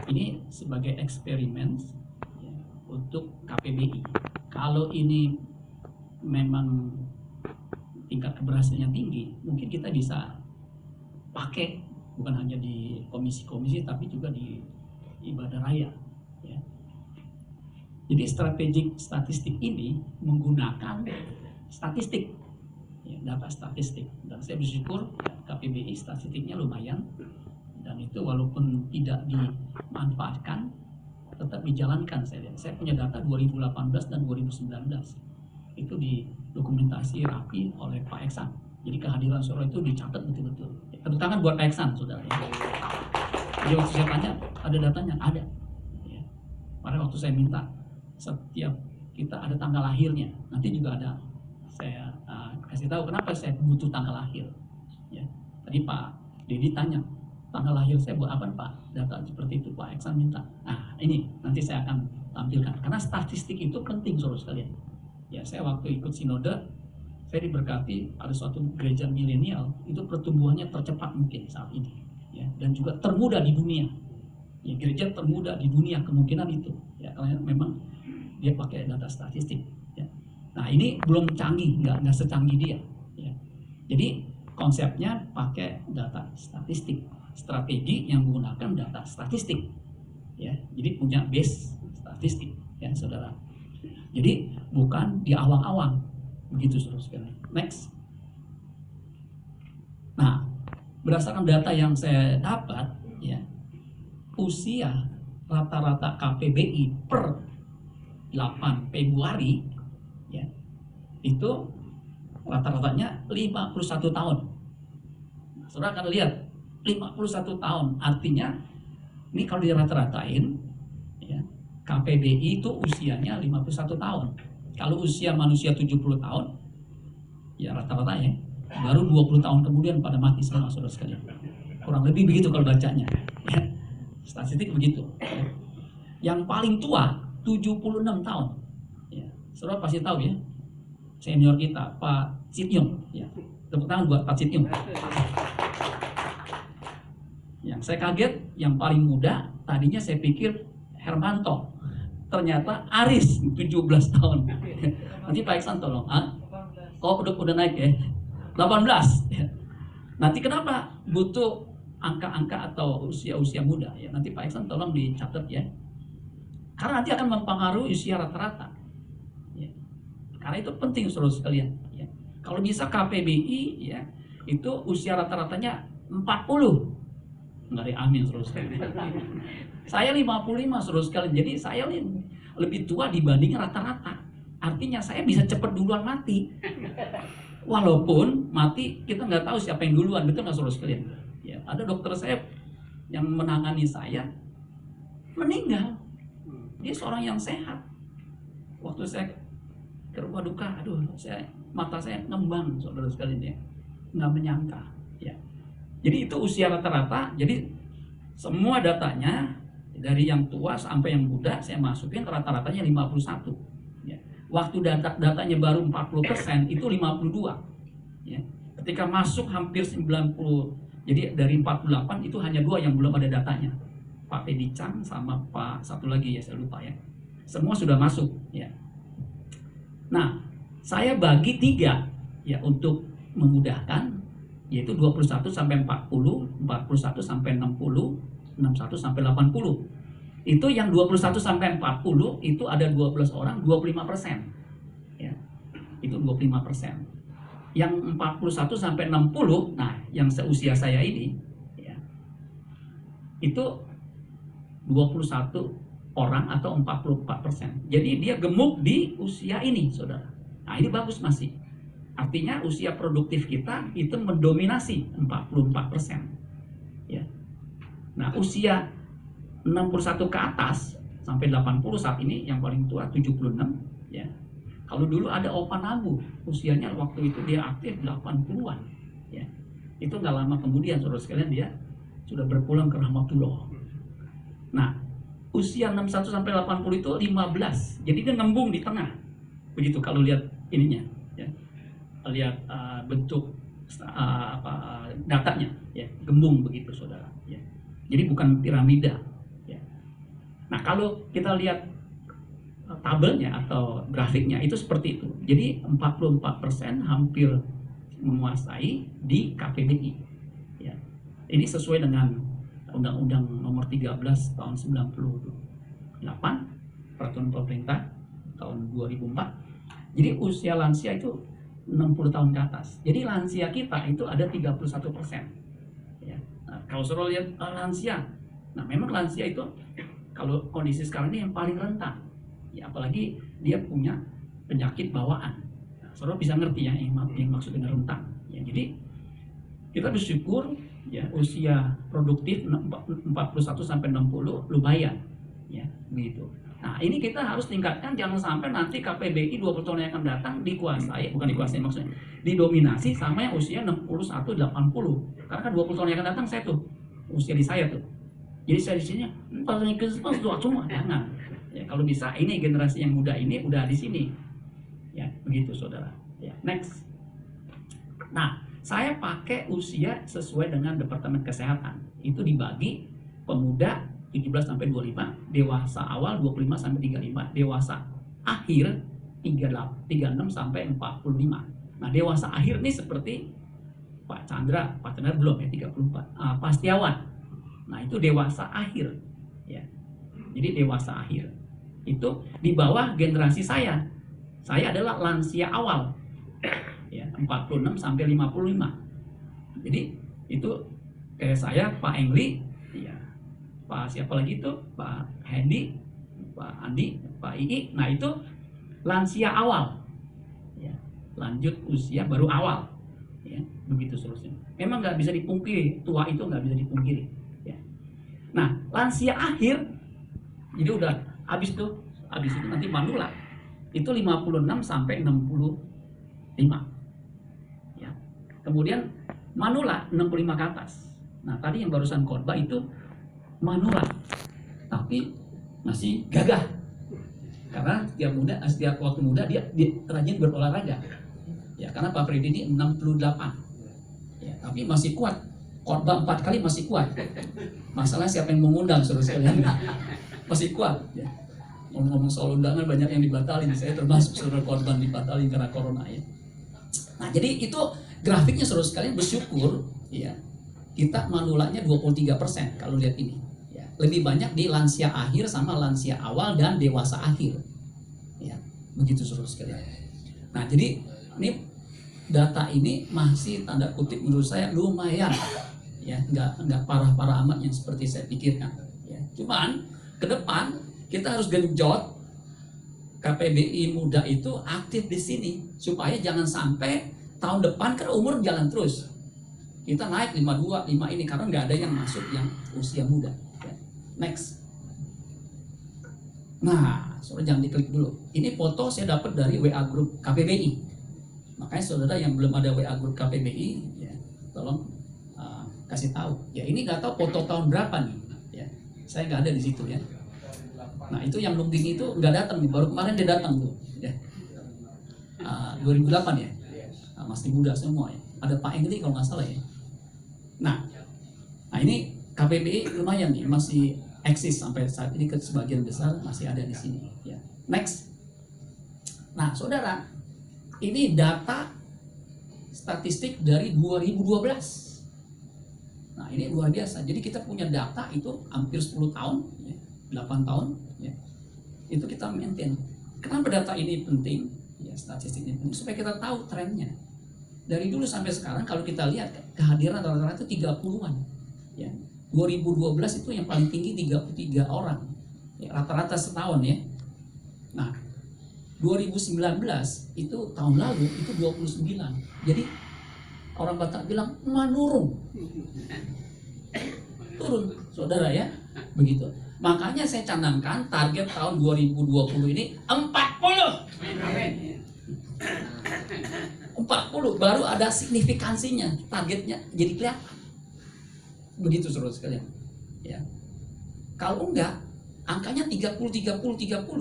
Ini sebagai eksperimen ya, untuk KPBI. Kalau ini memang tingkat keberhasilannya tinggi, mungkin kita bisa pakai bukan hanya di komisi-komisi tapi juga di ibadah raya. Ya. Jadi statistik ini menggunakan statistik, ya, data statistik. Dan saya bersyukur ya, KPBI statistiknya lumayan. Dan itu walaupun tidak dimanfaatkan, tetap dijalankan. Saya punya data 2018 dan 2019. Itu didokumentasi rapi oleh Pak Eksan. Jadi kehadiran Soro itu dicatat betul-betul. Tepuk tangan buat Pak Eksan, saudara. Jadi waktu saya tanya, ada datanya? Ada. Ya. Pada waktu saya minta, setiap kita ada tanggal lahirnya. Nanti juga ada. Saya kasih tahu kenapa saya butuh tanggal lahir. Ya. Tadi Pak Dedi tanya, tanggal lahir saya buat apa Pak? Data seperti itu Pak Eksan minta. Nah ini nanti saya akan tampilkan. Karena statistik itu penting saudara sekalian. Ya saya waktu ikut sinode, saya diberkati ada suatu gereja milenial itu pertumbuhannya tercepat mungkin saat ini. Ya, dan juga termuda di dunia. Ya, gereja termuda di dunia kemungkinan itu. Ya, karena memang dia pakai data statistik. Ya. Nah ini belum canggih, nggak secanggih dia. Ya. Jadi konsepnya pakai data statistik. Strategi yang menggunakan data statistik, ya, jadi punya base statistik, ya, saudara. Jadi bukan di awang-awang, begitu saudara sekalian. Next. Nah, berdasarkan data yang saya dapat, ya, usia rata-rata KPBI per 8 Februari, ya, itu rata-ratanya 51 tahun. Nah, saudara akan lihat. 51 tahun, artinya ini kalau dirata-ratain ya, KPBI itu usianya 51 tahun. Kalau usia manusia 70 tahun ya rata-rata ya, baru 20 tahun kemudian pada mati semua saudara sekalian. Kurang lebih begitu kalau bacanya ya. Statistik begitu ya. Yang paling tua 76 tahun ya. Saudara pasti tahu ya, senior kita Pak Cityong ya. Tepuk tangan buat Pak Cityong. Yang saya kaget, yang paling muda, tadinya saya pikir Hermanto. Ternyata Aris, 17 tahun. Nanti Pak Iksan tolong. Oh, udah naik ya. 18. Ya. Nanti kenapa butuh angka-angka atau usia-usia muda? Ya, nanti Pak Iksan tolong dicatat ya. Karena nanti akan mempengaruhi usia rata-rata. Ya. Karena itu penting saudara sekalian. Ya. Kalau bisa KPBI, ya, itu usia rata-ratanya 40. Nggak ada amin saudara sekalian. Saya 55 saudara sekalian. Jadi saya lebih tua dibanding rata-rata. Artinya saya bisa cepat duluan mati. Walaupun mati kita nggak tahu siapa yang duluan, betul nggak saudara sekalian? Ya, ada dokter saya yang menangani saya meninggal. Dia seorang yang sehat. Waktu saya ke rumah duka, aduh, mata saya ngembang saudara sekalian ya. Nggak menyangka. Ya. Jadi itu usia rata-rata, jadi semua datanya dari yang tua sampai yang muda saya masukin rata-ratanya 51. Ya. Waktu datanya baru 40% itu 52. Ya. Ketika masuk hampir 90, jadi dari 48 itu hanya 2 yang belum ada datanya. Pak Pedi Chang sama Pak satu lagi ya saya lupa ya. Semua sudah masuk. Ya. Nah, saya bagi 3 ya untuk memudahkan. Yaitu 21 sampai 40, 41 sampai 60, 61 sampai 80. Itu yang 21 sampai 40 itu ada 12 orang, 25%. Ya. Itu 25%. Yang 41 sampai 60, nah yang seusia saya ini ya, itu 21 orang atau 44%. Jadi dia gemuk di usia ini, saudara. Nah ini bagus masih. Artinya usia produktif kita itu mendominasi 44%. Ya. Nah usia 61 ke atas sampai 80 saat ini yang paling tua 76. Ya. Kalau dulu ada Opa Nabu, usianya waktu itu dia aktif 80-an. Ya. Itu nggak lama kemudian saudara sekalian dia sudah berpulang ke rahmatullah. Nah usia 61 sampai 80 itu 15. Jadi dia ngembung di tengah. Begitu kalau lihat ininya. Lihat bentuk datanya ya, gembung begitu saudara ya. Jadi bukan piramida ya. Nah, kalau kita lihat tabelnya atau grafiknya itu seperti itu. Jadi 44% hampir menguasai di KPBI. Ya. Ini sesuai dengan Undang-Undang Nomor 13 tahun 98, Peraturan Pemerintah tahun 2004. Jadi usia lansia itu 60 tahun ke atas. Jadi lansia kita itu ada 31%. Ya. Nah, kalau suruh lihat lansia, nah memang lansia itu kalau kondisi sekarang ini yang paling rentan. Ya, apalagi dia punya penyakit bawaan. Nah, saudara bisa ngerti ya yang maksud dengan rentan. Ya, jadi kita bersyukur ya usia produktif 41 sampai 60 lumayan ya begitu. Nah, ini kita harus tingkatkan, jangan sampai nanti KPBI 20 tahun yang akan datang bukan dikuasai maksudnya, didominasi sama yang usia 61 80. Karena kan 20 tahun yang akan datang saya tuh usia di saya tuh. Jadi saya di sini paling kesempatan doa semua jangan. Ya, kalau bisa ini generasi yang muda ini udah di sini. Ya, begitu saudara. Ya, next. Nah, saya pakai usia sesuai dengan Departemen Kesehatan. Itu dibagi pemuda 17 sampai 25, dewasa awal 25 sampai 35, dewasa akhir 36 sampai 45. Nah, dewasa akhir ini seperti Pak Chandra belum ya 34. Pak Setiawan. Nah, itu dewasa akhir ya. Jadi dewasa akhir. Itu di bawah generasi saya. Saya adalah lansia awal. Ya, 46 sampai 55. Jadi itu kayak saya, Pak Engli, ya, Pak siapa lagi itu, Pak Hendy, Pak Andi, Pak Ii. Nah, itu lansia awal. Ya, lanjut usia baru awal. Ya, begitu seterusnya. Memang nggak bisa dipungkiri, tua itu nggak bisa dipungkiri. Ya. Nah, lansia akhir, jadi udah habis itu nanti manula itu 56 sampai 65. Ya. Kemudian manula 65 ke atas. Nah, tadi yang barusan khotbah itu manula, tapi masih gagah. Karena setiap waktu muda dia rajin berolahraga. Ya, karena Pak Freddy ini 68. Ya, tapi masih kuat. Khotbah 4 kali masih kuat. Masalah siapa yang mengundang saudara sekalian. Masih kuat. Ya. Ngomong soal undangan banyak yang dibatalin. Saya termasuk saudara korban dibatalin karena corona ya. Nah, jadi itu grafiknya saudara sekalian, bersyukur ya. Kita manulanya 23% kalau lihat ini. Ya, lebih banyak di lansia akhir sama lansia awal dan dewasa akhir. Ya, begitu saudara sekalian. Nah, jadi ini data ini masih tanda kutip menurut saya lumayan. Ya, nggak parah-parah amat yang seperti saya pikirkan. Ya, cuman ke depan kita harus genjot KPBI muda itu aktif di sini supaya jangan sampai tahun depan kan umur jalan terus. Kita naik 52, 5 ini karena nggak ada yang masuk yang usia muda. Ya. Next. Nah, saudara jangan diklik dulu. Ini foto saya dapat dari WA grup KPBI. Makanya saudara yang belum ada WA grup KPBI, ya, tolong kasih tahu. Ya, ini nggak tahu foto tahun berapa nih. Ya, saya nggak ada di situ ya. Nah, itu yang Lungging itu nggak datang nih, baru kemarin dia datang tuh. Ya. 2008 ya. Masih muda semua ya. Ada Pak Engli kalau nggak salah ya. Nah ini KPBI lumayan nih, masih eksis sampai saat ini, ke sebagian besar masih ada di sini. Ya. Next. Nah, saudara, ini data statistik dari 2012. Nah, ini luar biasa. Jadi kita punya data itu hampir 10 tahun, ya, 8 tahun, ya. Itu kita maintain. Kenapa data ini penting? Ya, statistik ini penting supaya kita tahu trennya. Dari dulu sampai sekarang kalau kita lihat kehadiran rata-rata itu 30-an. Ya. 2012 itu yang paling tinggi 33 orang. Ya, rata-rata setahun ya. Nah, 2019 itu tahun lalu itu 29. Jadi orang Batak bilang menurun. Turun, saudara ya. Begitu. Makanya saya canangkan target tahun 2020 ini 40. 40 baru ada signifikansinya, targetnya jadi kelihatan. Begitu saudara sekalian. Ya. Kalau enggak, angkanya 30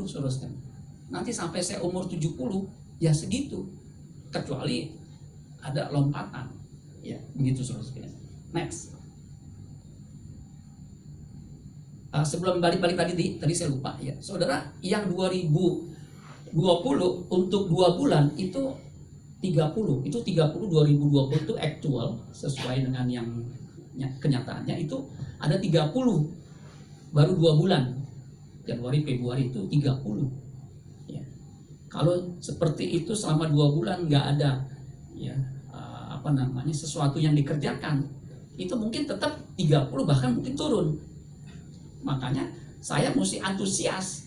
saudara sekalian. Nanti sampai saya umur 70 ya segitu. Kecuali ada lompatan. Ya, begitu saudara sekalian. Next. sebelum balik tadi saya lupa ya, saudara, yang 2020 untuk 2 bulan itu 30, itu 30 2020 itu actual sesuai dengan yang kenyataannya itu ada 30, baru 2 bulan Januari Februari itu 30 ya. Kalau seperti itu selama 2 bulan nggak ada ya sesuatu yang dikerjakan, itu mungkin tetap 30 bahkan mungkin turun. Makanya saya mesti antusias.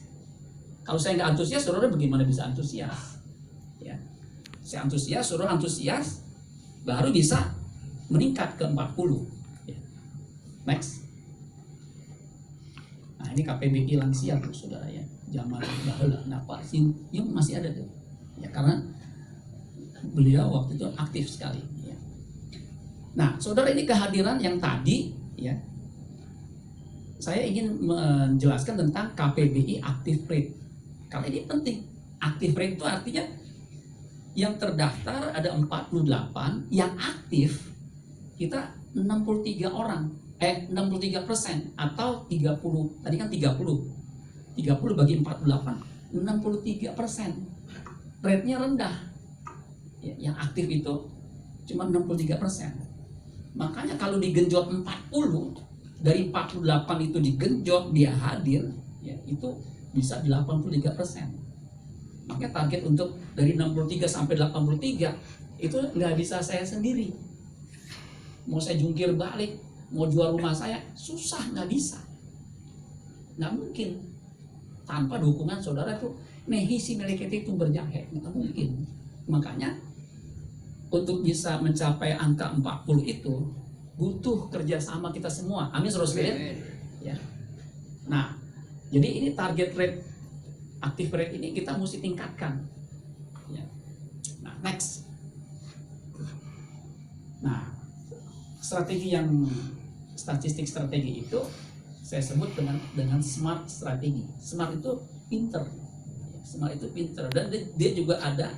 Kalau saya nggak antusias, saudara bagaimana bisa antusias? Ya, saya antusias, saudara antusias, baru bisa meningkat ke 40. Ya. Next. Nah ini KPBI lansia tuh saudara ya, zaman dahulu. Kenapa sih? Yang masih ada tuh. Ya karena beliau waktu itu aktif sekali. Ya. Nah saudara, ini kehadiran yang tadi ya. Saya ingin menjelaskan tentang KPBI active rate. Karena ini penting. Active rate itu artinya yang terdaftar ada 48, yang aktif kita 63 orang. 63% atau 30. Tadi kan 30. 30 bagi 48, 63%. Rate-nya rendah. Ya, yang aktif itu cuma 63%. Makanya kalau digenjot 40, dari 48 itu digenjot, dia hadir, ya itu bisa di 83%. Makanya target untuk dari 63 sampai 83 itu nggak bisa saya sendiri. Mau saya jungkir balik, mau jual rumah saya, susah, nggak bisa. Nggak mungkin. Tanpa dukungan saudara tuh, nehisi meleketi itu berjahe, nggak mungkin. Makanya untuk bisa mencapai angka 40 itu butuh kerjasama kita semua. Amin, saudara sekalian. Ya. Nah, jadi ini target rate, active rate ini kita mesti tingkatkan. Ya. Nah, next. Nah, statistik strategi itu saya sebut dengan smart strategi. Smart itu pinter. Smart itu pinter, dan dia juga ada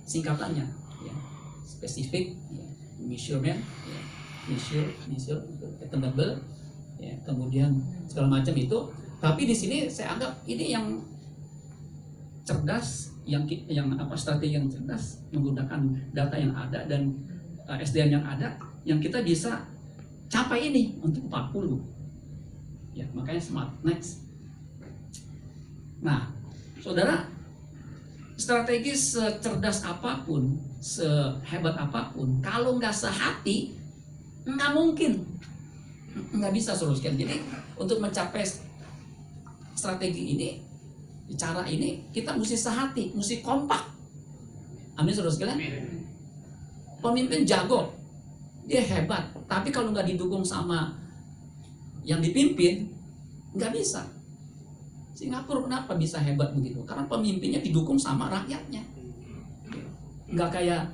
singkatannya. Ya. Spesifik, ya. Measurement, ya. measure, attainable, ya, kemudian segala macam itu. Tapi di sini saya anggap ini yang cerdas, yang strategi yang cerdas, menggunakan data yang ada dan SDM yang ada, yang kita bisa capai ini untuk 40. Ya, makanya smart. Next. Nah, saudara, strategi secerdas apapun, sehebat apapun, kalau nggak sehati, nggak mungkin, nggak bisa, saudara sekalian. Jadi untuk mencapai strategi ini, cara ini, kita mesti sehati, mesti kompak. Amin, saudara sekalian. Pemimpin jago, dia hebat, tapi kalau nggak didukung sama yang dipimpin, nggak bisa. Singapura kenapa bisa hebat begitu? Karena pemimpinnya didukung sama rakyatnya. Nggak kayak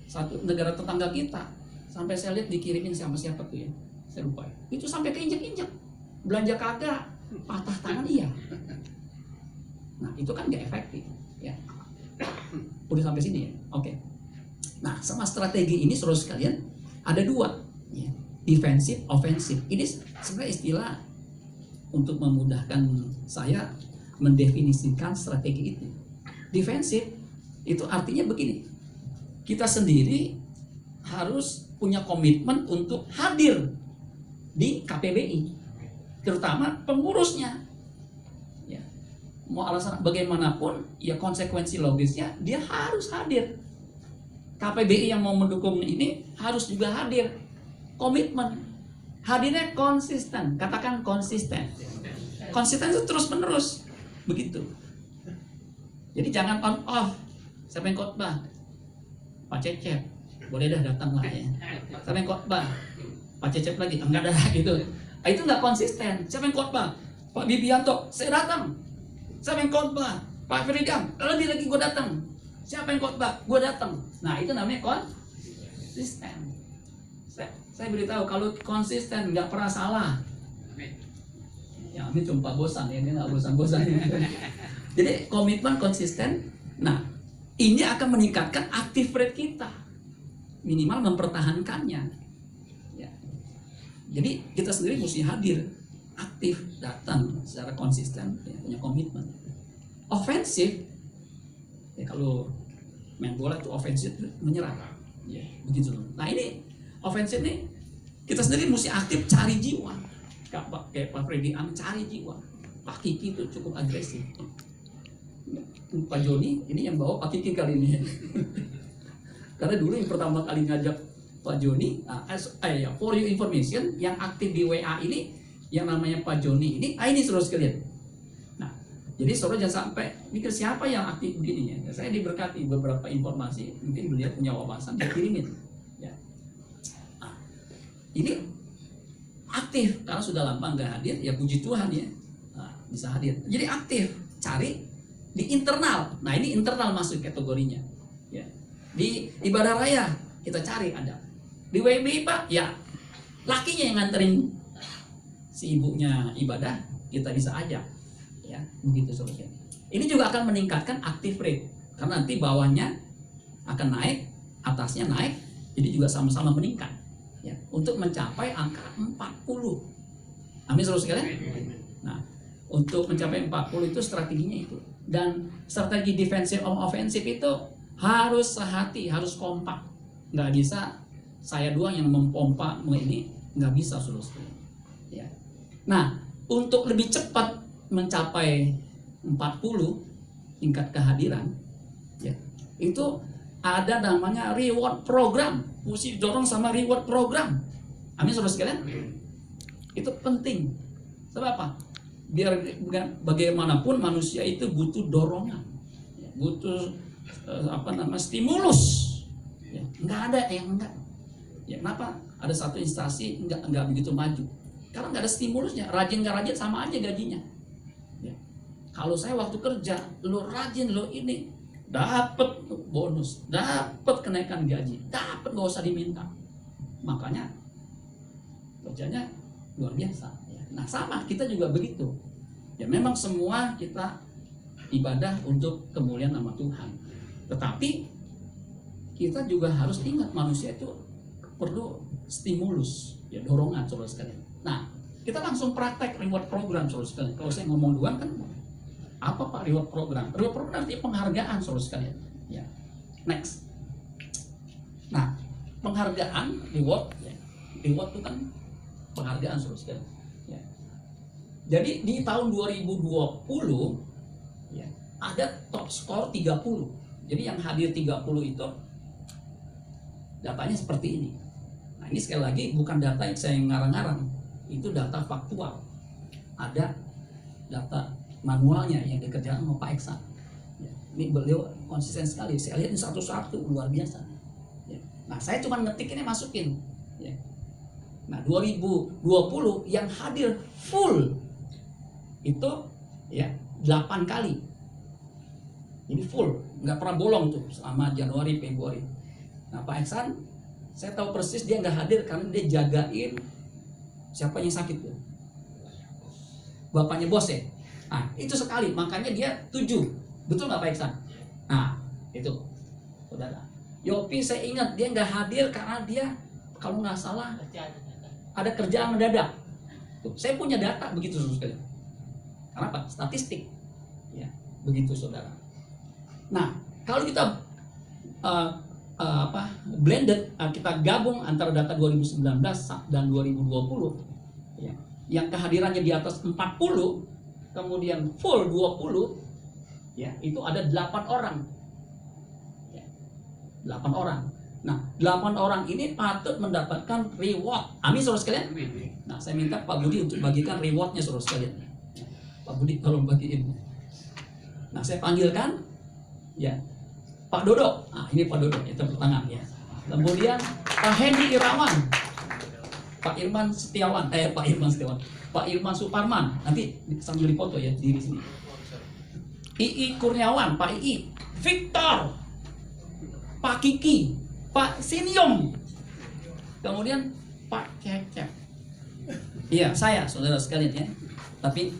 satu negara tetangga kita. Sampai saya lihat dikirimin sama siapa tuh ya, saya lupa. Itu sampai keinjek-injek. Belanja kagak, patah tangan iya. Nah itu kan nggak efektif. Ya. Udah sampai sini ya, oke. Nah sama strategi ini saudara sekalian ada dua, ya. Defensif, ofensif. Ini sebenarnya istilah untuk memudahkan saya mendefinisikan strategi itu. Defensif itu artinya begini, kita sendiri harus punya komitmen untuk hadir di KPBI, terutama pengurusnya. Ya. Mau alasan bagaimanapun, ya konsekuensi logisnya dia harus hadir. KPBI yang mau mendukung ini harus juga hadir. Komitmen. Hadirnya konsisten. Katakan konsisten. Konsisten itu terus menerus. Begitu. Jadi jangan on off. Siapa yang khotbah? Pak Cecep. Boleh dah datang lah ya. Siapa yang khotbah? Pak Cecep lagi. Enggak ada gitu. Itu enggak konsisten. Siapa yang khotbah? Pak Bibianto. Saya datang. Siapa yang khotbah? Pak Ferdinand. Lagi gue datang. Siapa yang khotbah? Gue datang. Nah itu namanya konsisten. Saya beritahu kalau konsisten nggak pernah salah. Ya ini cuma bosan ya, ini nggak bosan-bosan. Jadi komitmen konsisten. Nah ini akan meningkatkan active rate kita, minimal mempertahankannya. Ya. Jadi kita sendiri mesti hadir, aktif. aktif, datang secara konsisten, ya, punya komitmen. Ofensif, ya kalau main bola itu ofensif menyerang, ya begitu. Nah ini ofensif nih kita sendiri mesti aktif cari jiwa. Kayak Pak Freddy cari jiwa. Pak Kiki itu cukup agresif. Pak Joni ini yang bawa Pak Kiki kali ini. Karena dulu yang pertama kali ngajak Pak Joni, for your information, yang aktif di WA ini yang namanya Pak Joni ini, ini saudara sekalian. Nah, jadi saudara jangan sampai mikir siapa yang aktif begini ya. Saya diberkati beberapa informasi, mungkin beliau punya wawasan, dia kirimin. Ya. Nah, ini aktif karena sudah lama nggak hadir, ya puji Tuhan ya, nah, bisa hadir. Jadi aktif, cari di internal. Nah ini internal masuk kategorinya. Ya. Di ibadah raya kita cari ada. Di WB Pak, ya lakinya yang nganterin si ibunya ibadah, kita bisa ajak, ya begitu saudara. Ini juga akan meningkatkan active rate karena nanti bawahnya akan naik, atasnya naik, jadi juga sama-sama meningkat, ya untuk mencapai angka 40. Amin saudara sekalian. Nah untuk mencapai 40 itu strateginya itu, dan strategi defensif sama ofensif itu harus sehati, harus kompak, nggak bisa saya doang yang mempompa ini, nggak bisa saudara sekalian. Ya. Nah, untuk lebih cepat mencapai 40 tingkat kehadiran, ya, itu ada namanya reward program. Mesti dorong sama reward program. Amin saudara sekalian. Itu penting. Sebab apa? Biar bagaimanapun manusia itu butuh dorongan, ya, butuh stimulus. Ya, nggak ada yang enggak. Ya, kenapa ada satu instansi enggak begitu maju? Karena nggak ada stimulusnya, rajin nggak rajin sama aja gajinya. Ya. Kalau saya waktu kerja, lo rajin, lo ini dapat bonus, dapat kenaikan gaji, dapat nggak usah diminta. Makanya kerjanya luar biasa. Ya. Nah sama kita juga begitu. Ya memang semua kita ibadah untuk kemuliaan nama Tuhan. Tetapi kita juga harus ingat manusia itu perlu stimulus, ya dorongan saudara sekalian. Nah, kita langsung praktek reward program saudara sekalian. Kalau saya ngomong doang kan, apa Pak reward program? Reward program artinya penghargaan saudara sekalian. Ya, next. Nah, penghargaan reward, ya. Reward itu kan penghargaan saudara sekalian. Ya. Jadi di tahun 2020, ya, ada top score 30. Jadi yang hadir 30 itu datanya seperti ini. Nah ini sekali lagi bukan data yang saya ngarang-ngarang, itu data faktual. Ada data manualnya yang dikerjakan sama Pak Eksan. Ya, ini beliau konsisten sekali. Saya lihat ini satu-satu luar biasa. Ya. Nah saya cuma ngetik ini masukin. Ya. Nah 2020 yang hadir full itu ya 8 kali. Ini full, nggak pernah bolong tuh selama Januari Februari. Nah Pak Eksan, saya tahu persis dia nggak hadir karena dia jagain siapa yang sakit tuh, bapaknya bos ya. Nah itu sekali, makanya dia 7, betul nggak Pak Eksan? Nah itu, saudara. Yopi saya ingat dia nggak hadir karena dia kalau nggak salah ada kerjaan mendadak. Tuh, saya punya data begitu saudara. Karena apa? Statistik, ya begitu saudara. Nah kalau kita blended, kita gabung antara data 2019 dan 2020 ya, yang kehadirannya di atas 40 kemudian full 20 ya, itu ada 8 orang ya, 8 orang. Nah 8 orang ini patut mendapatkan reward. Amin saudara sekalian. Nah saya minta Pak Budi untuk bagikan rewardnya saudara sekalian. Pak Budi tolong bagiin. Nah saya panggilkan ya Pak Dodo, nah ini Pak Dodo, ya tepuk tangan ya. Kemudian Pak Hendy Irawan, Pak Irman Setiawan, Pak Irman Suparman, nanti sambil dipoto ya di sini. Ii Kurniawan, Pak Ii, Victor, Pak Kiki, Pak Sinyong, kemudian Pak Cecep. Iya saya saudara sekalian ya. Tapi,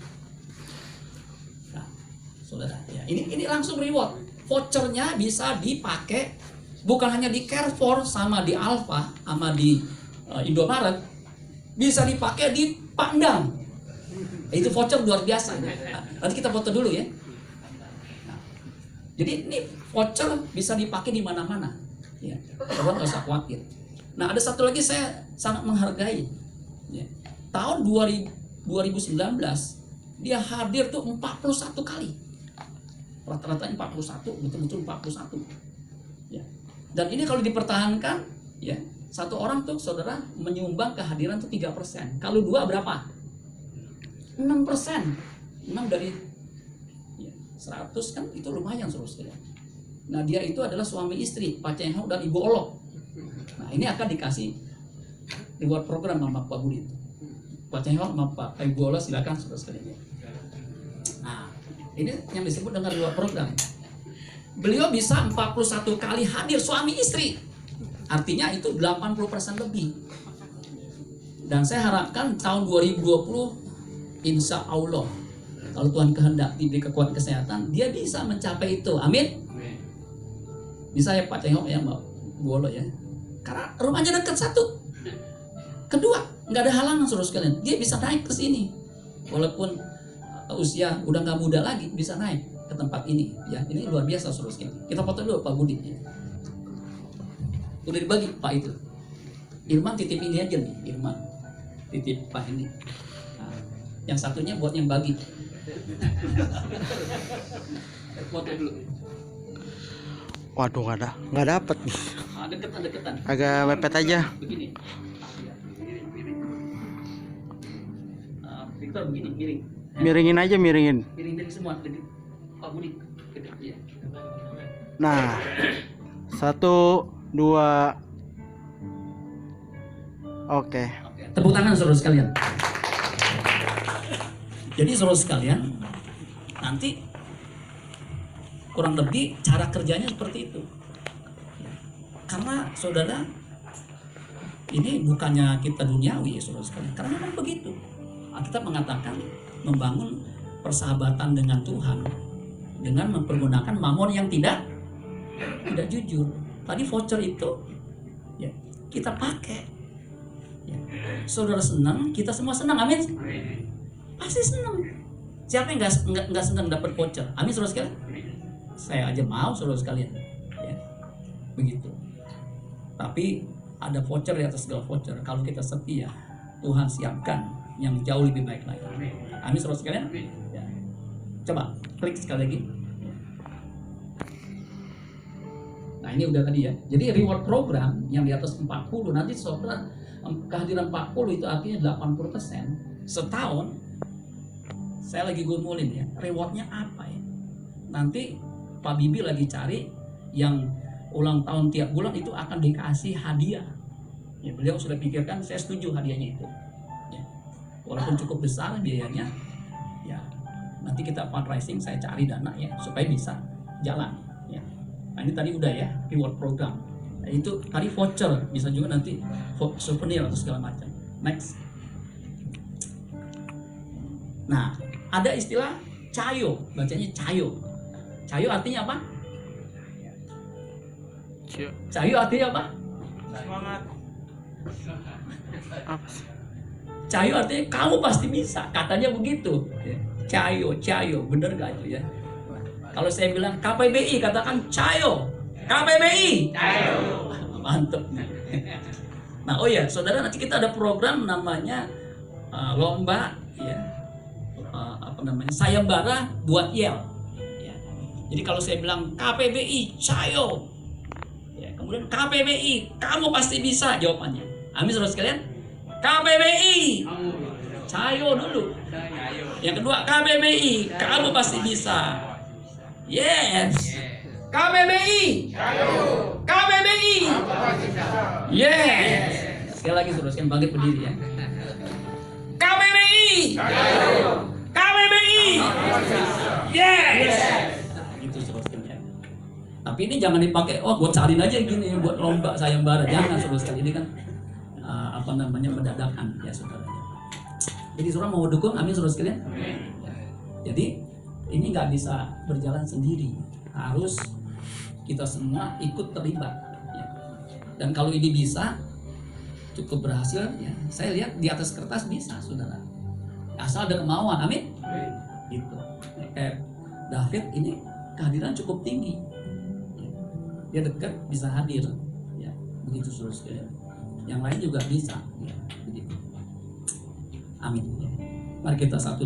nah, saudara ya ini langsung reward. Vouchernya bisa dipakai bukan hanya di Carrefour sama di Alfa sama di Indomaret, bisa dipakai di Pandang. Itu voucher luar biasa. Nanti kita foto dulu ya. Nah, jadi ini voucher bisa dipakai di mana-mana. Ya, orang nggak usah khawatir. Nah, ada satu lagi saya sangat menghargai. Ya. Tahun 2019 dia hadir tuh 41 kali. Rata-rata 41, betul-betul 41. Ya. Dan ini kalau dipertahankan, ya, satu orang tuh saudara menyumbang kehadiran tuh 3%. Kalau 2 berapa? 6%. 6 dari 100 kan itu lumayan saudara. Nah, dia itu adalah suami istri, Pak Cengho dan Ibu Olok. Nah, ini akan dikasih reward program sama Pak Budi. Pak Cengho sama Pak Ibu Olok silakan saudara sekalian. Nah, ini yang disebut dengan reward program. Beliau bisa 41 kali hadir suami istri. Artinya itu 80% lebih. Dan saya harapkan tahun 2020 insya Allah kalau Tuhan kehendak diberi kekuatan kesehatan, dia bisa mencapai itu. Amin. Bisa ya Pak Cengho ya Mbak Bolo ya. Karena rumahnya dekat satu. Kedua, nggak ada halangan saudara sekalian. Dia bisa naik ke sini. Walaupun usia udah nggak muda lagi, bisa naik ke tempat ini. Ya, ini luar biasa saudara sekalian. Kita foto dulu Pak Budi. Ya. Udah dibagi Pak itu. Irman titip ini aja nih, Irman. Titip Pak ini. Nah, yang satunya buat yang bagi. Foto dulu. Waduh, nggak dapet nih. Deketan. Agak mepet aja. Begini. Victor begini, miring. Miringin aja, miringin. Miring semua. Pak Budi. Ya. Nah, 1, 2. Oke. Tepuk tangan saudara sekalian. Jadi saudara sekalian, nanti kurang lebih cara kerjanya seperti itu. Karena saudara, ini bukannya kita duniawi ya saudara sekalian. Karena memang begitu. Kita mengatakan membangun persahabatan dengan Tuhan dengan mempergunakan mamon yang tidak jujur. Tadi voucher itu ya, kita pakai. Ya. Saudara senang, kita semua senang. Amin. Pasti senang. Siapa yang nggak senang dapat voucher? Amin saudara sekalian. Saya aja mau saudara sekalian. Ya. Begitu. Tapi ada voucher di atas segala voucher. Kalau kita setia, Tuhan siapkan yang jauh lebih baik lagi. Amin saudara sekalian. Ya. Coba klik sekali lagi. Nah, ini udah tadi ya. Jadi reward program yang di atas 40, nanti saudara kehadiran 40 itu artinya 80%. Setahun saya lagi gumulin ya, rewardnya apa ya? Nanti Pak Bibi lagi cari yang ulang tahun tiap bulan itu akan dikasih hadiah. Ya, beliau sudah pikirkan, saya setuju hadiahnya itu. Ya. Walaupun cukup besar biayanya, ya nanti kita fundraising, saya cari dana ya supaya bisa jalan. Ya. Nah, ini tadi udah ya reward program. Nah, itu tadi voucher, bisa juga nanti souvenir atau segala macam. Next. Nah, ada istilah cayo, bacanya cayo. Cayo artinya apa? Cayo artinya apa? Semangat. Cayo artinya kamu pasti bisa, katanya begitu. Cayo, bener gak itu ya? Kalau saya bilang KPBI, katakan cayo. KPBI. Cayo. Mantep. Nah, oh ya, saudara, nanti kita ada program namanya lomba, ya, sayembara buat Yel. Ya. Jadi kalau saya bilang KPBI, cayo. Ya, kemudian KPBI, kamu pasti bisa jawabannya. Amin saudara sekalian. KPBI, cayo dulu. Yang kedua KPBI, kamu pasti bisa. Yes. KPBI, KPBI, yes. Sekali lagi saudara sekalian, bangkit berdiri ya. KPBI, KPBI, yes. Gitu saudara sekalian. Tapi ini jangan dipakai, oh buat cariin aja gini, buat lomba sayembara. Jangan saudara sekalian, ini kan mendadakan ya saudara. Jadi saudara mau dukung, amin saudara sekalian. Ya. Jadi ini nggak bisa berjalan sendiri, harus kita semua ikut terlibat. Ya. Dan kalau ini bisa cukup berhasil, ya saya lihat di atas kertas bisa saudara. asal ada kemauan. Amin. Gitu. Kayak David ini kehadiran cukup tinggi. Dia dekat bisa hadir. Ya, begitu saudara sekalian. Yang lain juga bisa. Ya, begitu. Amin. Mari kita satu